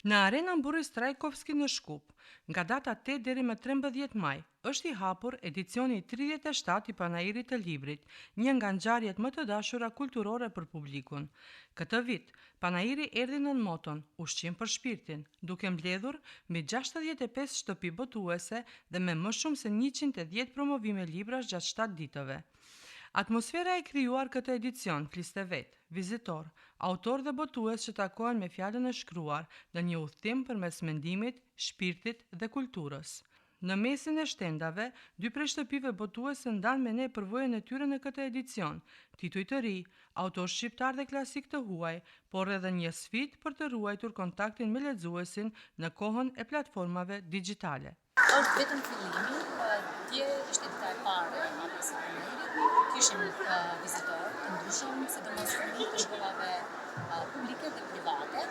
Në arenën Boris Trajkovski në Shkup, nga data 8 deri më 13 maj, është i hapur edicioni 37 i Panairit të Librit, një nga ngjarjet më të dashura kulturore për publikun. Këtë vit, Panairi erdhi nën moton Ushqim për shpirtin, duke mbledhur mbi 65 shtëpi botuese dhe me më shumë se 110 promovime librash gjatë 7 ditëve. Atmosfera e krijuar këtë edicion fliste vetë, vizitor, autor dhe botues që takohen me fjalën e shkruar në një udhtim përmes mendimit, shpirtit dhe kulturës. Në mesin e shtendave, 2 prej shtëpive botuese ndanë me ne përvojën e tyre në këtë edicion, tituj të ri, autor shqiptar dhe klasik të huaj, por edhe një sfidë për të ruajtur kontaktin me lexuesin në kohën e platformave digjitale. Është vetëm fillimi, dje ishte dita e parë e hapjes së Panairit. Kishim vizitorë të ndryshëm, sidomos fëmijë të shkollave publike dhe private.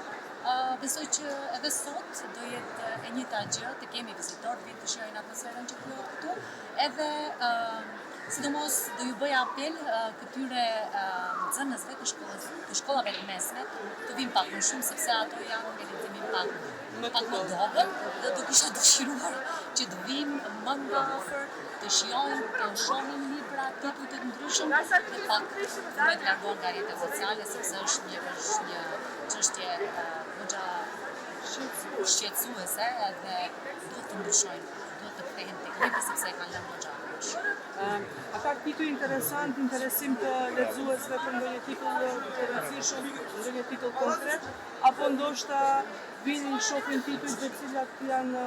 Besoj që edhe sot do jetë e njëjta gjë, të kemi vizitorë, vinë të shijojnë atmosferën që krijohet këtu, edhe sidomos do ju bëj apel këtyre nxënësve të shkollave të mesme të vinë pak më shumë, sepse ato janë me leximin pak më dobët, dhe do kisha dëshiruar që të vinë më nga afër, të shijojnë, të shohin libra, tituj të ndryshëm dhe pak të largohen nga rrjetet sociale, sepse është një çështje goxha shqetësuese dhe duhet të ndryshojnë, duhet të kthehen tek libri sepse kanë lënë goxha poshtë. A ka titull interesant, interesim të lexuesve për ndonjë titull të rëndësishëm, ndonjë titull konkret, apo ndoshta vinë shohin tituj të cilat janë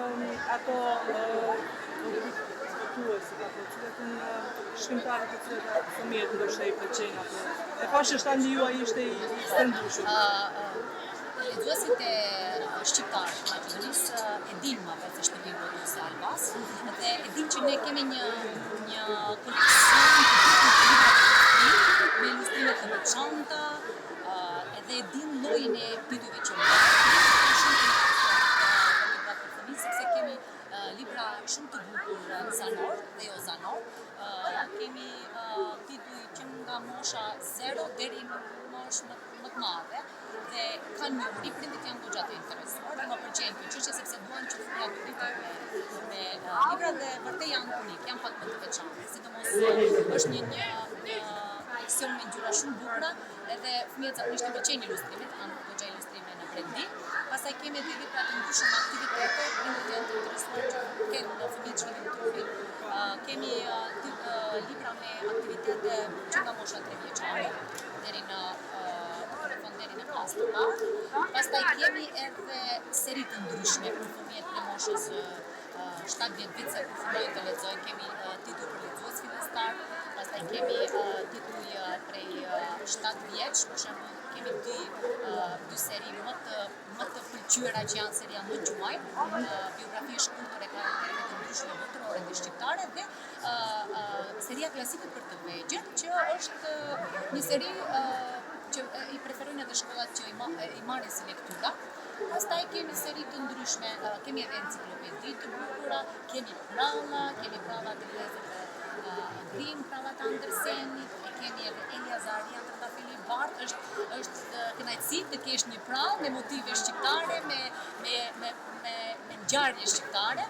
ato botuese, apo cilat janë shkrimtarë të cilat fëmijët ndoshta i pëlqejnë apo. E pashë shtandi juaj ishte i ndryshëm. Lexuesit e shqiptarë të Maqedonisë e dinë më vetë se shtëpi botuese Albas, dhe e dinë që ne kemi një koleksion me ilustrime të veçanta, edhe e dinë llojin e titujve që sepse kemi libra shumë të bukur zanor dhe jo zanor, kemi tituj që nga mosha 0 deri në moshë më të madhe, dhe kanë njohuri, prindit janë goxha të interesuar dhe më pëlqejnë kjo çështje sepse duan që fëmijët të vitojnë me libra dhe vërtet janë unik, janë pak më të veçantë. Sidomos është një koleksion me ngjyra shumë bukura, edhe fëmijët zakonisht i pëlqejnë ilustrimet, kanë goxha ilustrime në brendi. Pastaj kemi edhe libra të ndryshëm aktivitete, prindit janë të interesuar që kenë fëmijët shkrimin trupin. Kemi libra me aktivitete që nga mosha 3 vjeçare deri në klasë të parë. Pastaj kemi edhe seri të ndryshme për fëmijët në moshës 7-10 vite, se kur fillojnë të lexojnë, kemi tituj për lexues fillestar, pastaj kemi tituj prej 7 vjeç, për shembull kemi dy seri më të pëlqyera që janë seria Më Gjuaj, biografi e shkurtër e karaktereve të ndryshme botërore të shqiptare, dhe seria klasike për të vegjël, që është një seri që i preferojnë edhe shkollat që i marrin si lektura. Pastaj kemi seri të ndryshme, kemi edhe enciklopedi të bukura, kemi prava të vlezërve Grimm, prava të Andersenit, kemi edhe Elia Zarian, Trëndafili Bart, është kënaqësi të kesh një prallë me motive shqiptare, me ngjarje shqiptare.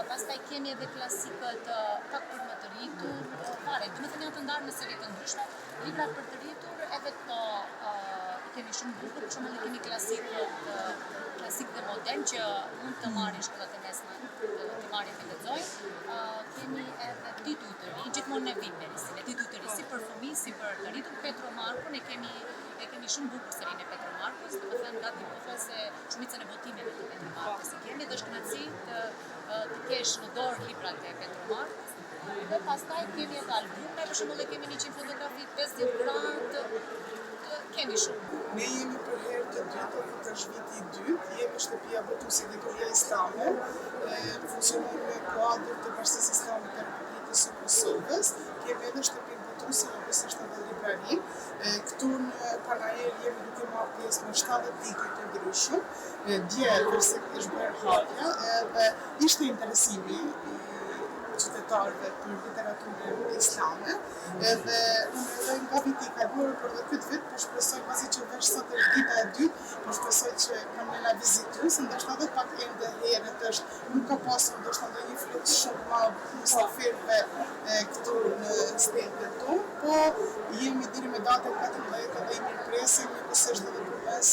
Pastaj kemi edhe klasikët pak për më të rritur, domethënë janë të ndarë në seri të ndryshme, libra për të rritur, edhe këto kemi shumë bukur, për shembull kemi klasik dhe modern që mund të marrin shkollat e mesme, të marrin të lexojnë. Kemi edhe tituj të ri, gjithmonë ne vinë me tituj të ri, si për fëmijë, si për të rritur. Petro Marku, e kemi shumë bukur serinë e Petro Markus, domethënë gati pothuajse shumicën e botimeve të Petro Markus i kemi, dhe është kënaqësi të kesh në dorë librat e Petro Markus. Dhe pastaj kemi edhe albume, për shembull kemi 100 fotografi, 50 gradë, kemi shumë. Ne jemi për herë të dytë, është viti i dytë, jemi shtëpia botuese dhe Kuria Islame, funksionojmë me kuadër të Bashkisë Islame të Republikës së Kosovës, kemi edhe shtëpinë botuese në kësë është edhe librari. Këtu në Panair jemi duke marrë pjesë me 70 tituj të ndryshëm, dje përse është bërë hapja, dhe ishte interesimi qytetarëve për literaturën islame, edhe unë nga viti kaluar për dhe këtë vit, po shpresoj pasi që vesh sot është dita e dytë, po shpresoj që kam me na vizitu se ndoshta edhe pak ende herët është, nuk ka pasur ndoshta ndonjë fluks shumë madh musafirëve këtu në shtetin tonë, po jemi deri me datën 14 dhe i mirëpresim, njëkohësisht edhe përmes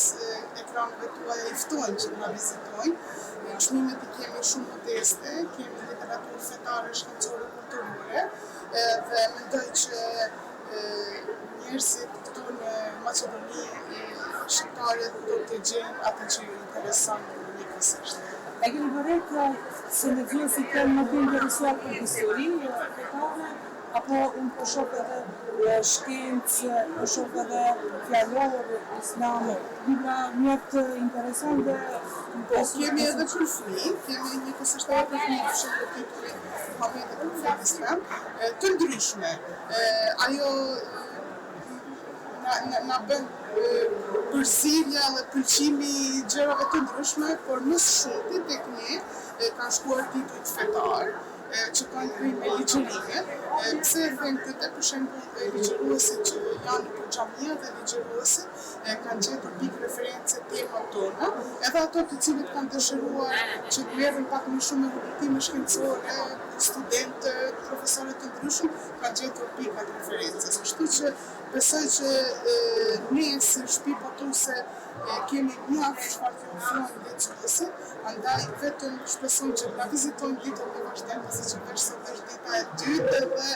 ekranëve tuaja i ftojnë që na vizitojnë. Çmimet i kemi shumë modeste, kemi literaturë fetare, shkencore, kulturore, dhe mendoj që njerëzit këtu në Maqedoni shqiptarët do të gjejnë atë që ju intereson njëkohësisht. E keni vërejtë se lexuesit janë më të interesuar për histori fetare, apo unë po shoh edhe shkencë, po shoh edhe fjalor islame, libra mjaft interesante. Kemi edhe për fëmijë, kemi njëkohësisht edhe për fëmijë për shembull titulli Muhamedi profeti Islam, të ndryshme. Ajo na bën përzierja dhe pëlqimi i gjërave të ndryshme, por më shumë tek ne kanë shkuar titujt fetar, që kanë kryer me ligjërime. Pse e them këtë? Për shembull, ligjëruesit që janë për xhamia dhe ligjëruesit kanë gjetur pikë referencë temat tona, edhe ato të cilët kanë dëshiruar që të merren pak më shumë me kuptime shkencore, studentë, profesorë të ndryshëm kanë gjetur pika të referencës. Kështu që besoj që ne si shtëpi botuese kemi mjaft çfarë të ofrojmë lexuesit, andaj vetëm shpresojmë që na vizitojnë ditën e vazhdim, pasi që veç sot është dita e dytë dhe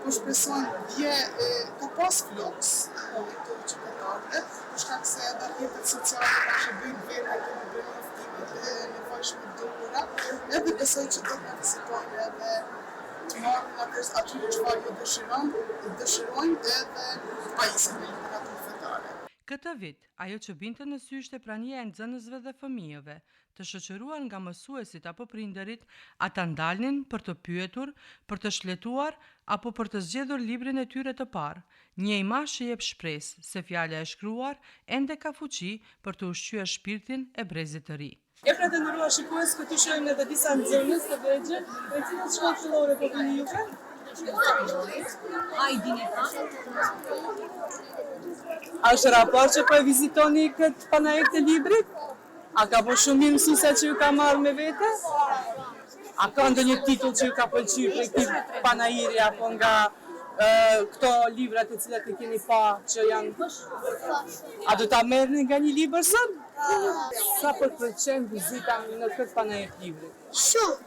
po shpresojmë dje ka pas floks të qytetarëve, për shkak se edhe rrjetet sociale tash bëjnë vetë të njoftimet e nevojshme të duhura, edhe besoj që do të na vizitojnë edhe të marrin atyre çfarë ju dëshirojnë edhe pajisjen me literaturë fetare. Këtë vit, ajo që binte në sy ishte prania e nxënësve dhe fëmijëve, të shoqëruar nga mësuesit apo prindërit, ata ndalnin për të pyetur, për të shfletuar apo për të zgjedhur librin e tyre të parë. Një imazh që jep shpresë se fjala e shkruar ende ka fuqi për të ushqyer shpirtin e brezit të ri. E pra të ndërruar shikues, këtu shohim edhe disa nxënës të vegjël, me cilat shkollë fillore po vini juve? A është raport që po e vizitoni këtë panajër të librit? A ka po shumë mësuese që ju ka marrë me vete? A ka ndonjë titull që ju ka pëlqyer prej këtij panajiri apo nga këto librat të cilat e keni pa që janë? A do ta merrni nga një libër sot? Sa po të pëlqen vizita në këtë panajër të librit? Shumë.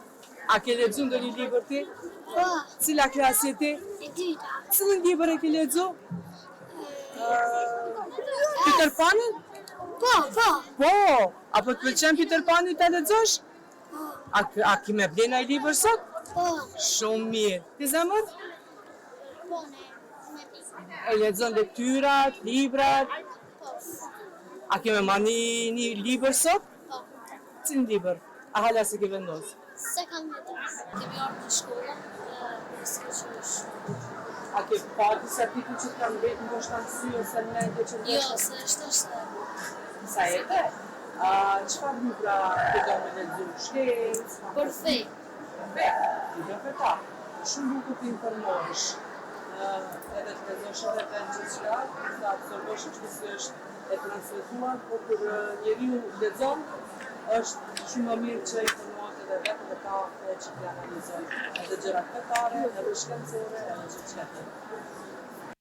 A ke lexuar ndonjë libër ti? Po. Cila klasë je ti? E dyta. Cilin libër e ke lexuar? Peter Panin? Po, po. Po, apo të pëlqen Peter Pani ta lexosh? A ki me blen ai libër sot? Po. Shumë mirë. Ti zemër? Po, ne. E lexon lektyrat, librat? Po. A ki me marrë një libër sot? Po. Cilin libër? A hala se ke vendosur? Se kam vendosur. Kemi ardhur në shkollë, si që është. A ke pa disa titull që të kanë vetë ndoshta në sy ose në mendje që Jo, se është sa jetë? Çfarë libra të do me lexuar? Shkencë? për fej. Libra fetar. Shumë bukur të informohesh. Edhe të lexosh edhe të gjithçka, të absorbosh kështu si është e transmetuar, por kur njeriu lexon, është shumë më mirë që informohet edhe vetë dhe ka që të analizojë edhe gjërat fetare, edhe shkencore, edhe gjithçka.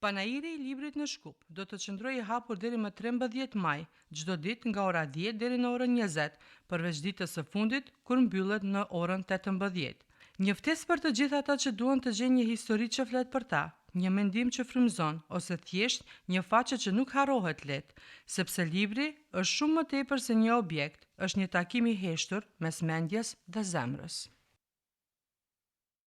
Panajiri i librit në Shkup do të qëndrojë i hapur deri më 13 maj, çdo ditë nga ora 10 deri në orën 20, përveç ditës së fundit kur mbyllet në orën 18. Një ftesë për të gjithë ata që duan të gjejnë një histori që flet për ta, një mendim që frymëzon ose thjesht një faqe që nuk harrohet lehtë, sepse libri është shumë më tepër se një objekt, është një takim i heshtur mes mendjes dhe zemrës.